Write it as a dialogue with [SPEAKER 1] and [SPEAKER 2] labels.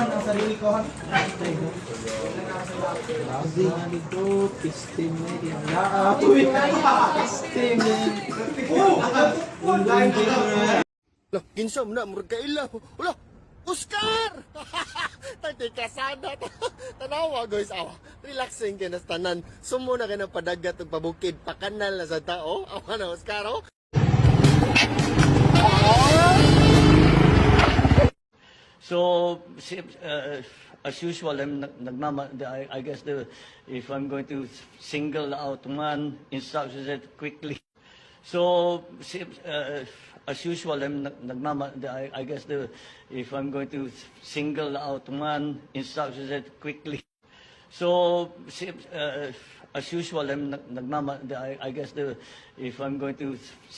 [SPEAKER 1] Han, ang sarili ko Han.
[SPEAKER 2] Grabe nga dito, pisting na yan.
[SPEAKER 1] Uy!
[SPEAKER 2] Pisting na yan.
[SPEAKER 3] Lah, kinsa mo na, murag kaila. Wala, Oscar! Tati kasada. Tanawa, guys. Awa, relaxing kayo na tanan. Sumo na kayo ng padagat at pabukid. Pakanal na sa tao. Awa na, Oscar, oh.
[SPEAKER 4] So, as usual, I guess if I'm going to single out one instruction set quickly. So, as usual, I guess if I'm going to single out one instruction set quickly. So, as usual, I guess if I'm going to